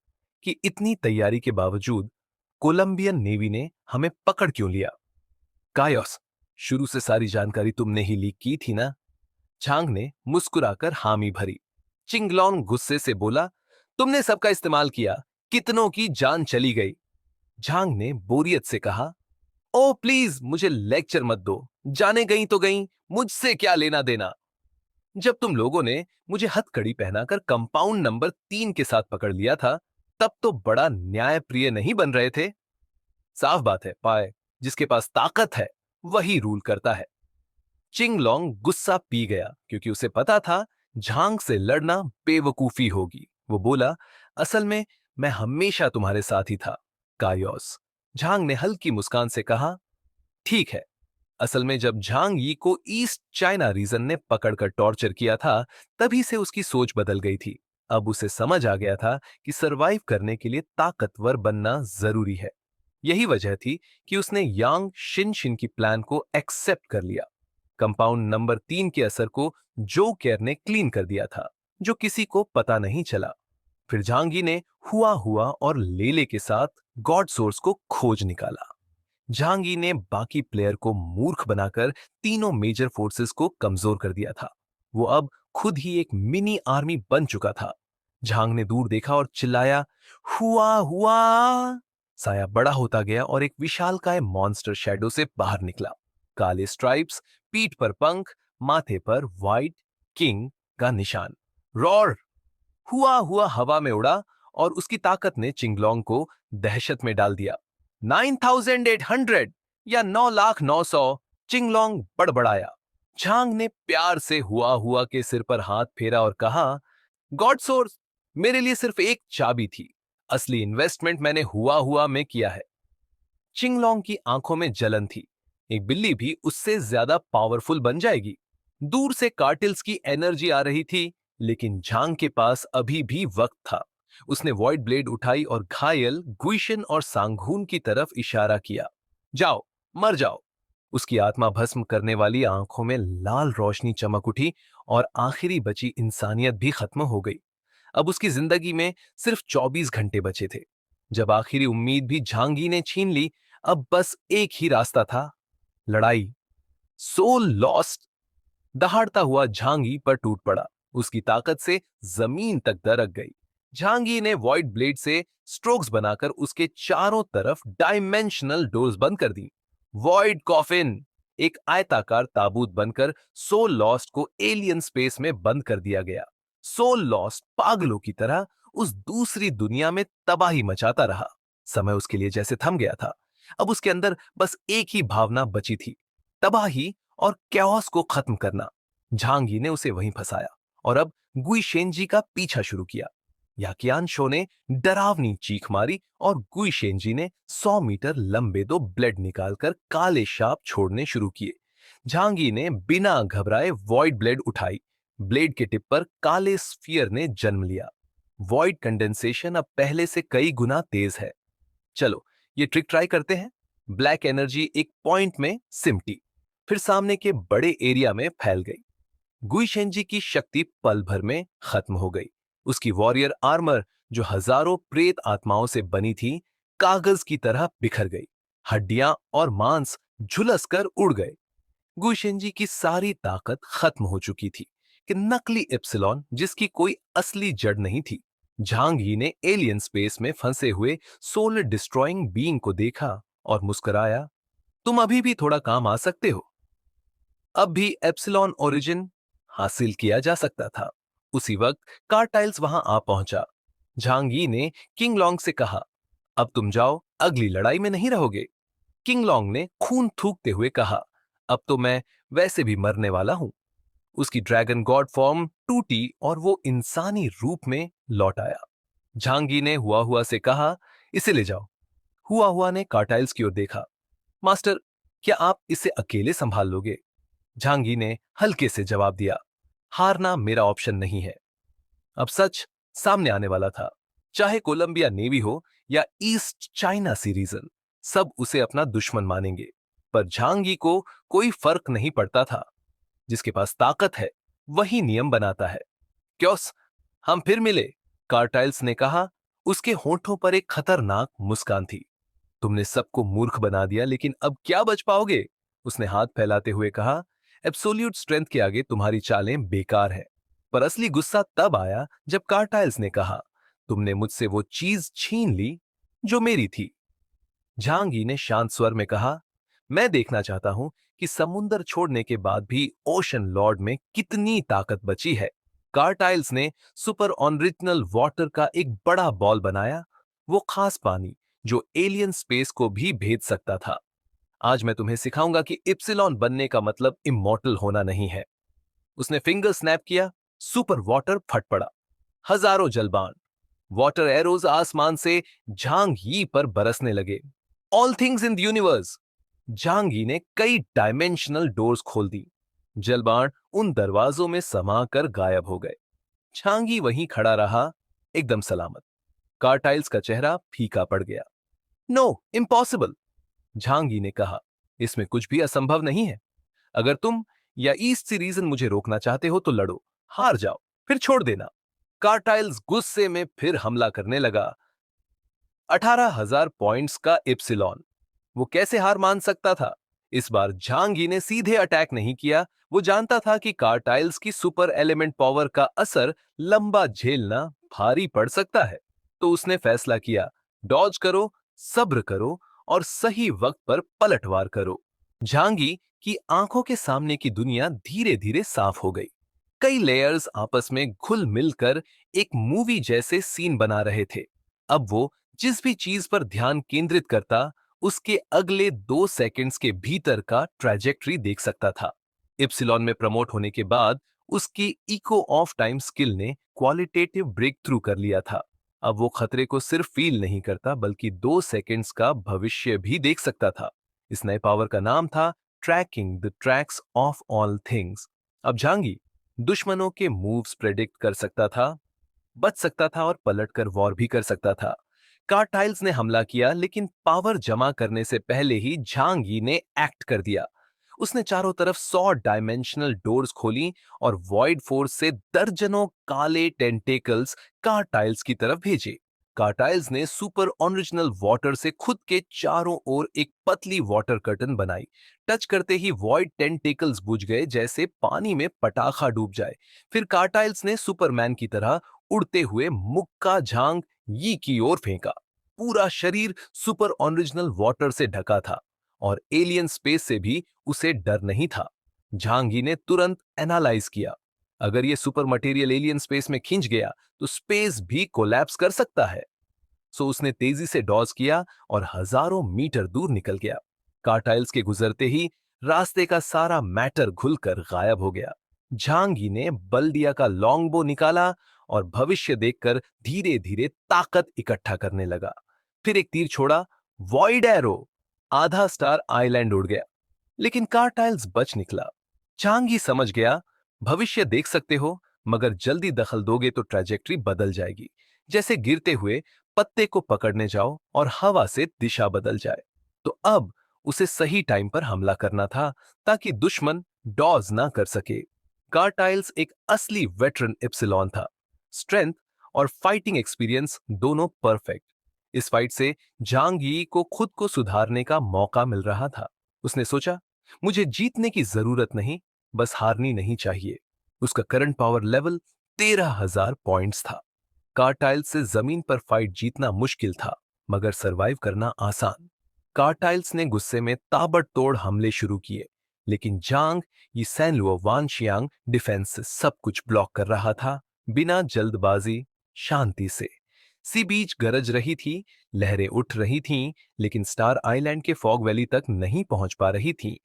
कि इतनी तैयारी के बावजूद कोलंबियन नेवी ने हमें पकड़ क्यों लिया। कायोस, शुरू से सारी जानकारी तुमने ही लीक की थी ना? झांग ने मुस्कुराकर हामी भरी। चिंगलोंग गुस्से से बोला, तुमने सबका इस्तेमाल किया, कितनों की जान चली गई। झांग ने बोरियत से कहा, ओ प्लीज मुझे लेक्चर मत दो, जाने गई तो गई, मुझसे क्या लेना देना। जब तुम लोगों ने मुझे हथकड़ी पहनाकर कंपाउंड नंबर 3 के साथ पकड़ लिया था, तब तो बड़ा न्यायप्रिय नहीं बन रहे थे। साफ बात है पाए, जिसके पास ताकत है वही रूल करता है। चिंगलोंग गुस्सा पी गया, क्योंकि उसे पता था झांग से लड़ना बेवकूफी होगी। वो बोला, असल में मैं हमेशा तुम्हारे साथ ही था, कायोस। झांग ने हल्की मुस्कान से कहा, ठीक है। असल में जब झांग यी को ईस्ट चाइना रीजन ने पकड़कर टॉर्चर किया था, तभी से उसकी सोच बदल गई थी। अब उसे समझ आ गया था कि सरवाइव करने के लिए ताकतवर बनना जरूरी है। यही वजह थी कि उसने यांग शिन की प्लान को एक्सेप्ट कर लिया। कंपाउंड नंबर 3 के असर को जो केयर ने क्लीन कर दिया था, जो किसी को पता नहीं चला। फिर झांगी ने हुआ हुआ और लेले के साथ गॉड सोर्स को खोज निकाला। झांगी ने बाकी प्लेयर को मूर्ख बनाकर तीनों मेजर फोर्सेस को कमजोर कर दिया था। वो अब खुद ही एक मिनी आर्मी बन चुका था। झांग ने दूर देखा और चिल्लाया, हुआ हुआ। साया बड़ा होता गया और एक विशालकाय मॉन्स्टर शैडो से बाहर निकला। काले स्ट्राइप्स, पीठ पर पंख, माथे पर व्हाइट किंग का निशान। रॉर! हुआ हुआ हवा में उड़ा और उसकी ताकत ने चिंगलोंग को दहशत में डाल दिया। 9800 या 9,09,000। चिंगलोंग बड़बड़ाया। झांग ने प्यार से हुआ हुआ के सिर पर हाथ फेरा और कहा, गॉड सोर्स मेरे लिए सिर्फ एक चाबी थी, असली इन्वेस्टमेंट मैंने हुआ हुआ में किया है। चिंगलोंग की आंखों में जलन थी। एक बिल्ली भी उससे ज्यादा पावरफुल बन जाएगी। दूर से कार्टिल्स की एनर्जी आ रही थी, लेकिन झांग के पास अभी भी वक्त था। उसने वॉइड ब्लेड उठाई और घायल गुइशन और सांगहून की तरफ इशारा किया। जाओ, मर जाओ। उसकी आत्मा भस्म करने वाली आंखों में लाल रोशनी चमक उठी और आखिरी बची इंसानियत भी खत्म हो गई। अब उसकी जिंदगी में सिर्फ 24 घंटे बचे थे। जब आखिरी उम्मीद भी झांगी ने छीन ली, अब बस एक ही रास्ता था, लड़ाई। Soul lost. दहाड़ता हुआ झांगी पर टूट पड़ा। उसकी ताकत से जमीन तक दरक गई। झांगी ने वॉइड ब्लेड से स्ट्रोक्स बनाकर उसके चारों तरफ डायमेंशनल डोर्स बंद कर दी। Void coffin. एक आयताकार ताबूत बनकर सोल लॉस्ट को एलियन स्पेस में बंद कर दिया गया। सोल लॉस्ट पागलों की तरह उस दूसरी दुनिया में तबाही मचाता रहा। समय उसके लिए जैसे थम गया था। अब उसके अंदर बस एक ही भावना बची थी, तबाही और कैओस को खत्म करना। झांग यी ने उसे वहीं फंसाया और अब गुई शेंजी का पीछा शुरू किया। याकियान शो ने डरावनी चीख मारी और गुई शेंजी ने 100 मीटर लंबे दो ब्लेड निकालकर काले शाप छोड़ने शुरू किए। झांगी ने बिना घबराए वॉइड ब्लेड उठाई। ब्लेड के टिप पर काले स्फीयर ने जन्म लिया। वॉइड कंडेंसेशन अब पहले से कई गुना तेज है। चलो ये ट्रिक ट्राई करते हैं। ब्लैक एनर्जी एक पॉइंट में सिमटी, फिर सामने के बड़े एरिया में फैल गई। गुई शेंजी की शक्ति पल भर में खत्म हो गई। उसकी वॉरियर आर्मर, जो हजारों प्रेत आत्माओं से बनी थी, कागज की तरह बिखर गई। हड्डियां और मांस झुलसकर उड़ गए। गुई शेंजी की सारी ताकत खत्म हो चुकी थी कि नकली एप्सिलॉन, जिसकी कोई असली जड़ नहीं थी। झांग यी ने एलियन स्पेस में फंसे हुए सोलर डिस्ट्रॉइंग बीइंग को देखा और मुस्कुराया। तुम अभी भी थोड़ा काम आ सकते हो। अब भी एप्सिलॉन ओरिजिन हासिल किया जा सकता था। उसी वक्त कार्टाइल्स वहां आ पहुंचा। झांग यी ने किंग लॉन्ग से कहा, अब तुम जाओ, अगली लड़ाई में नहीं रहोगे। किंग लॉन्ग ने खून थूकते हुए कहा, अब तो मैं वैसे भी मरने वाला हूं। उसकी ड्रैगन गॉड फॉर्म टूटी और वो इंसानी रूप में लौट आया। झांगी ने हुआ हुआ से कहा, इसे ले जाओ। हुआ हुआ ने कार्टाइल्स की ओर देखा। मास्टर, क्या आप इसे अकेले संभाल लोगे? झांगी ने हल्के से जवाब दिया, हारना मेरा ऑप्शन नहीं है। अब सच सामने आने वाला था। चाहे कोलंबिया नेवी हो या ईस्ट चाइना सी रीजन, सब उसे अपना दुश्मन मानेंगे। पर झांगी को कोई फर्क नहीं पड़ता था। जिसके पास ताकत है वही नियम बनाता है। क्योस, हम फिर मिले, कार्टाइल्स ने कहा। उसके होठों पर एक खतरनाक मुस्कान थी। तुमने सबको मूर्ख बना दिया, लेकिन अब क्या बच पाओगे? उसने हाथ फैलाते हुए कहा, एब्सोल्यूट स्ट्रेंथ के आगे तुम्हारी चालें बेकार है। पर असली गुस्सा तब आया जब कार्टाइल्स ने कहा, तुमने मुझसे वो चीज छीन ली जो मेरी थी। झांगी ने शांत स्वर में कहा, मैं देखना चाहता हूं कि समुंदर छोड़ने के बाद भी ओशन लॉर्ड में कितनी ताकत बची है। कार्टाइल्स ने सुपर ओरिजिनल वाटर का एक बड़ा बॉल बनाया, वो खास पानी जो एलियन स्पेस को भी भेज सकता था। आज मैं तुम्हें सिखाऊंगा कि इप्सिलॉन बनने का मतलब इमॉर्टल होना नहीं है। उसने फिंगर स्नैप किया, सुपर वाटर फट पड़ा। हजारों जलबान, वाटर एरोज आसमान से झांग यी पर बरसने लगे। All things in the universe. Zhang Yi ने कई डायमेंशनल डोर्स खोल दी। जलबान उन दरवाजों में समाकर गायब हो गए। झांगी वहीं खड़ा रहा, एकदम सलामत। कार्टाइल्स का चेहरा फीका पड़ गया। नो, इम्पॉसिबल, झांगी ने कहा। इसमें कुछ भी असंभव नहीं है। अगर तुम या ईस्ट सी रीजन मुझे रोकना चाहते हो तो लड़ो, हार जाओ, फिर छोड़ देना। कार्टाइल्स गुस्से में फिर हमला करने लगा। 18,000 पॉइंट्स का इप्सिलॉन, वो कैसे हार मान सकता था? इस बार झांगी ने सीधे अटैक नहीं किया। वो जानता था कि कार्टाइल्स की सुपर एलिमेंट पावर का असर लंबा झेलना भारी पड़ सकता है। तो उसने फैसला किया, डॉज करो, सब्र करो और सही वक्त पर पलटवार करो। झांगी की आंखों के सामने की दुनिया धीरे धीरे साफ हो गई। कई लेयर्स आपस में घुल मिलकर एक मूवी जैसे सीन बना रहे थे। अब वो जिस भी चीज पर ध्यान केंद्रित करता, उसके अगले 2 सेकंड्स के भीतर का ट्रैजेक्टरी देख सकता था। इप्सिलॉन में प्रमोट होने के बाद उसकी इको ऑफ टाइम स्किल ने क्वालिटेटिव ब्रेक थ्रू कर लिया था। अब वो खतरे को सिर्फ फील नहीं करता, बल्कि 2 सेकंड्स का भविष्य भी देख सकता था। इस नए पावर का नाम था tracking the tracks of all things. अब झांगी दुश्मनों के मूव्स प्रेडिक्ट कर सकता था, बच सकता था और पलटकर वॉर भी कर सकता था। कार्टाइल्स ने हमला किया, लेकिन पावर जमा करने से पहले ही झांग यी ने एक्ट कर दिया। उसने चारों तरफ 100 डायमेंशनल डोर्स खोली और वॉइड फोर्स से दर्जनों काले टेंटेकल्स कार्टाइल्स की तरफ भेजे। कार्टाइल्स ने सुपर ओरिजिनल वाटर से खुद के चारों ओर एक पतली वाटर कर्टन बनाई। टच करते ही वॉइड टेंटेकल्स बुझ गए, जैसे पानी में पटाखा डूब जाए। फिर कार्टाइल्स ने सुपरमैन की तरह उड़ते हुए मुक्का झांग यी की ओर फेंका। पूरा शरीर सुपर ओरिजिनल वाटर से ढका था और एलियन स्पेस से भी उसे डर नहीं था। झांग यी ने तुरंत एनालाइज किया, अगर ये सुपर मटेरियल एलियन स्पेस में खिंच गया तो स्पेस भी कोलैप्स कर सकता है। सो उसने तेजी से डॉज किया और हजारों मीटर दूर निकल गया। कार्टाइल्स के गुजरते ही रास्ते का सारा मैटर घुलकर गायब हो गया। झांगी ने बल्दिया का लॉन्गबो निकाला और भविष्य देखकर धीरे धीरे ताकत इकट्ठा करने लगा। फिर एक तीर छोड़ा, वॉइड एरो। आधा स्टार आइलैंड उड़ गया, लेकिन कार्टाइल्स बच निकला। झांगी समझ गया, भविष्य देख सकते हो, मगर जल्दी दखल दोगे तो ट्रैजेक्टरी बदल जाएगी। जैसे गिरते हुए पत्ते को पकड़ने जाओ और हवा से दिशा बदल जाए। तो अब उसे सही टाइम पर हमला करना था, ताकि दुश्मन डॉज ना कर सके। कार्टाइल्स एक असली वेटरन एप्सिलॉन था। स्ट्रेंथ और फाइटिंग एक्सपीरियंस दोनों परफेक्ट। इस फाइट से जांग यी को खुद को सुधारने का मौका मिल रहा था। उसने सोचा, मुझे जीतने की जरूरत नहीं, बस हारनी नहीं चाहिए। उसका करंट पावर लेवल 13,000 पॉइंट्स था। कार्टाइल्स से जमीन पर फाइट जीतना मुश्किल था, मगर सरवाइव करना आसान। कार्टाइल्स ने गुस्से में ताबड़तोड़ हमले शुरू किए, लेकिन जांग ये सैनलुओ वानशियांग डिफेंस से सब कुछ ब्लॉक कर रहा था, बिना जल्दबाजी, शांति से। सी बीच गरज रही थी, लहरें उठ रही थीं, लेकिन स्टार आइलैंड के फॉग वैली तक नहीं पहुंच पा रही थी।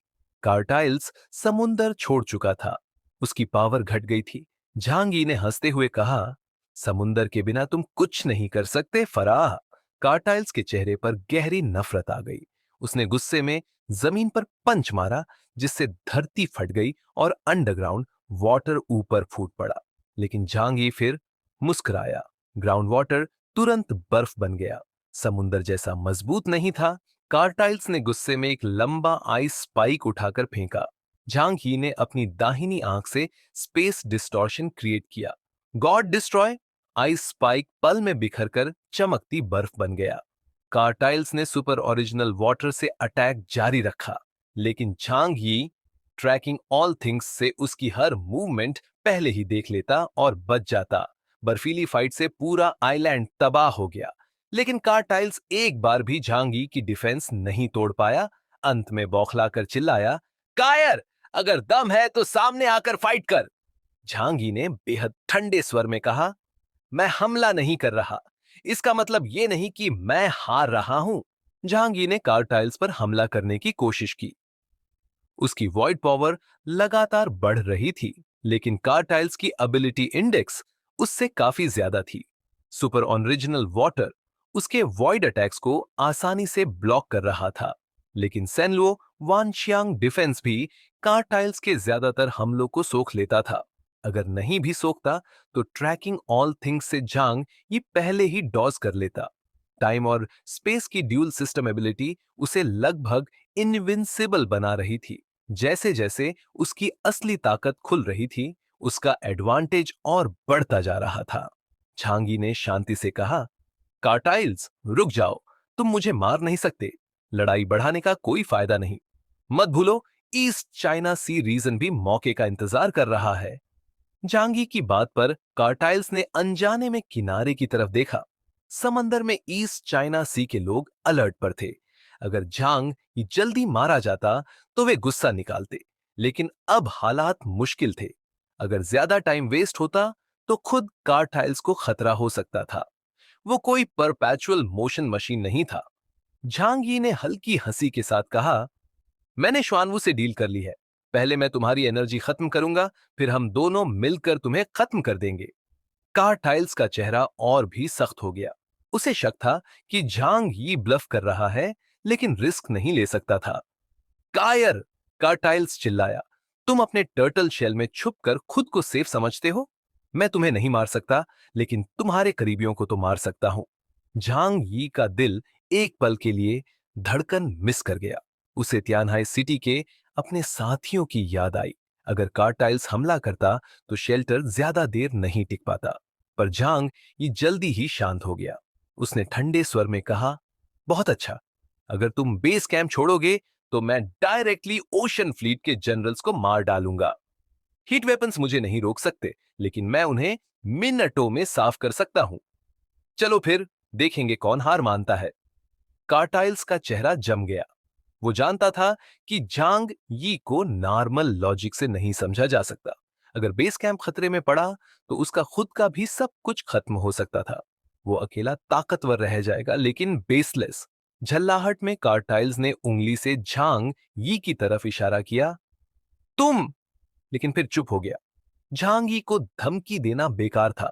कार्टाइल्स समुंदर छोड़ चुका था, उसकी पावर घट गई थी। झांगी ने हंसते हुए कहा, समुंदर के बिना तुम कुछ नहीं कर सकते फराह। कार्टाइल्स के चेहरे पर गहरी नफरत आ गई। उसने गुस्से में जमीन पर पंच मारा, जिससे धरती फट गई और अंडरग्राउंड वाटर ऊपर फूट पड़ा। लेकिन झांगी फिर मुस्कुराया। ग्राउंड वाटर तुरंत बर्फ बन गया। समुंदर जैसा मजबूत नहीं था। कार्टाइल्स ने गुस्से में एक लंबा आइस स्पाइक उठाकर फेंका। झांग ही ने अपनी दाहिनी आंख से स्पेस डिस्टॉर्शन क्रिएट किया। God destroy. आइस स्पाइक पल में बिखरकर चमकती बर्फ बन गया। कार्टाइल्स ने सुपर ओरिजिनल वाटर से अटैक जारी रखा, लेकिन झांग ही ट्रैकिंग ऑल थिंग्स से उसकी हर मूवमेंट पहले ही देख लेता और बच जाता। बर्फीली फाइट से पूरा आइलैंड तबाह हो गया, लेकिन कार्टाइल्स एक बार भी झांगी की डिफेंस नहीं तोड़ पाया। अंत में बौखलाकर चिल्लाया, कायर, अगर दम है तो सामने आकर फाइट कर। झांगी ने बेहद ठंडे स्वर में कहा, मैं हमला नहीं कर रहा, इसका मतलब यह नहीं कि मैं हार रहा हूं। झांगी ने कार्टाइल्स पर हमला करने की कोशिश की। उसकी वॉइड पावर लगातार बढ़ रही थी, लेकिन कार्टाइल्स की एबिलिटी इंडेक्स उससे काफी ज्यादा थी। सुपर ओरिजिनल वाटर उसके वॉइड अटैक्स को आसानी से ब्लॉक कर रहा था, लेकिन सेनलुओ वानशियांग डिफेंस भी कार्टाइल्स के ज्यादातर हमलों को सोख लेता था। अगर नहीं भी सोखता तो ट्रैकिंग ऑल थिंग्स से जांग ये पहले ही डॉज कर लेता। टाइम और स्पेस की ड्यूल सिस्टम एबिलिटी उसे लगभग इनविंसिबल बना रही थी। जैसे जैसे उसकी असली ताकत खुल रही थी, उसका एडवांटेज और बढ़ता जा रहा था। झांगी ने शांति से कहा, कार्टाइल्स रुक जाओ, तुम मुझे मार नहीं सकते। लड़ाई बढ़ाने का कोई फायदा नहीं। मत भूलो, ईस्ट चाइना सी रीजन भी मौके का इंतजार कर रहा है। जांगी की बात पर कार्टाइल्स ने अनजाने में किनारे की तरफ देखा। समंदर में ईस्ट चाइना सी के लोग अलर्ट पर थे। अगर जांग ये जल्दी मारा जाता तो वे गुस्सा निकालते, लेकिन अब हालात मुश्किल थे। अगर ज्यादा टाइम वेस्ट होता तो खुद कार्टाइल्स को खतरा हो सकता था। वो कोई परपैचुअल मोशन मशीन नहीं था। झांगी ने हल्की हंसी के साथ कहा, मैंने श्वानवू से डील कर ली है। पहले मैं तुम्हारी एनर्जी खत्म करूंगा, फिर हम दोनों मिलकर तुम्हें खत्म कर देंगे। कार्टाइल्स का चेहरा और भी सख्त हो गया। उसे शक था कि झांग ही ब्लफ कर रहा है, लेकिन रिस्क नहीं ले सकता था। कायर, कार्टाइल्स चिल्लाया, तुम अपने टर्टल शेल में छुपकर खुद को सेफ समझते हो। मैं तुम्हें नहीं मार सकता, लेकिन तुम्हारे करीबियों को तो मार सकता हूं। झांग यी का दिल एक पल के लिए धड़कन मिस कर गया। उसे तियानहाई सिटी के अपने साथियों की याद आई। अगर कार्टाइल्स हमला करता तो शेल्टर ज्यादा देर नहीं टिक पाता। पर झांग ये जल्दी ही शांत हो गया। उसने ठंडे स्वर में कहा, बहुत अच्छा, अगर तुम बेस कैंप छोड़ोगे तो मैं डायरेक्टली ओशन फ्लीट के जनरल्स को मार डालूंगा। हीट वेपन्स मुझे नहीं रोक सकते, लेकिन मैं उन्हें मिनटों में साफ कर सकता हूं। चलो फिर देखेंगे कौन हार मानता है। कार्टाइल्स का चेहरा जम गया। वो जानता था कि झांग यी को नॉर्मल लॉजिक से नहीं समझा जा सकता। अगर बेस कैंप खतरे में पड़ा तो उसका खुद का भी सब कुछ खत्म हो सकता था। वो अकेला ताकतवर रह जाएगा, लेकिन बेसलेस। झल्लाहट में कार्टाइल्स ने उंगली से झांग यी की तरफ इशारा किया। तुम। लेकिन फिर चुप हो गया। झांग यी को धमकी देना बेकार था।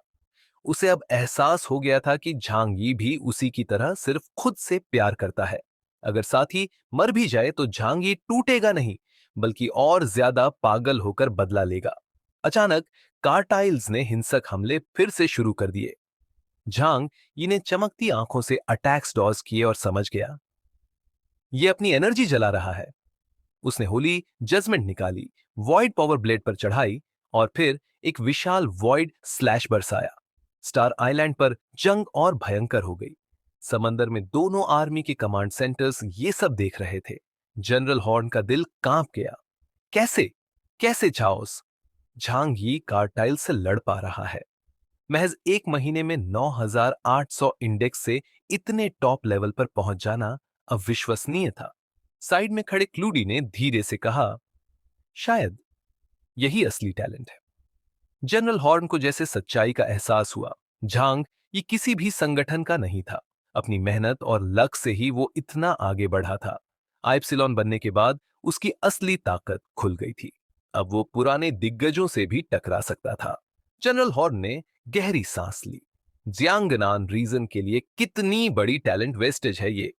उसे अब एहसास हो गया था कि झांग यी भी उसी की तरह सिर्फ खुद से प्यार करता है। अगर साथी मर भी जाए तो झांग यी टूटेगा नहीं, बल्कि और ज्यादा पागल होकर बदला लेगा। अचानक कार्टाइल्स ने हिंसक हमले फिर से शुरू कर दिए। झांग यी ने चमकती आंखों से अटैक्स डॉज किए और समझ गया, ये अपनी एनर्जी जला रहा है। उसने होली जजमेंट निकाली, वॉइड पावर ब्लेड पर चढ़ाई और फिर एक विशाल वॉइड स्लैश बरसाया। स्टार आइलैंड पर जंग और भयंकर हो गई। समंदर में दोनों आर्मी के कमांड सेंटर्स ये सब देख रहे थे। जनरल हॉर्न का दिल कांप गया। कैसे कैसे चाओस झांग यी कार्टाइल से लड़ पा रहा है? महज एक महीने में 9,800 इंडेक्स से इतने टॉप लेवल पर पहुंच जाना अविश्वसनीय था। साइड में खड़े क्लूडी ने धीरे से कहा, शायद यही असली टैलेंट है। जनरल हॉर्न को जैसे सच्चाई का एहसास हुआ। झांग ये किसी भी संगठन का नहीं था। अपनी मेहनत और लक से ही वो इतना आगे बढ़ा था। आइप्सिलॉन बनने के बाद उसकी असली ताकत खुल गई थी। अब वो पुराने दिग्गजों से भी टकरा सकता था। जनरल हॉर्न ने गहरी सांस ली। जियांगनान रीजन के लिए कितनी बड़ी टैलेंट वेस्टेज है ये।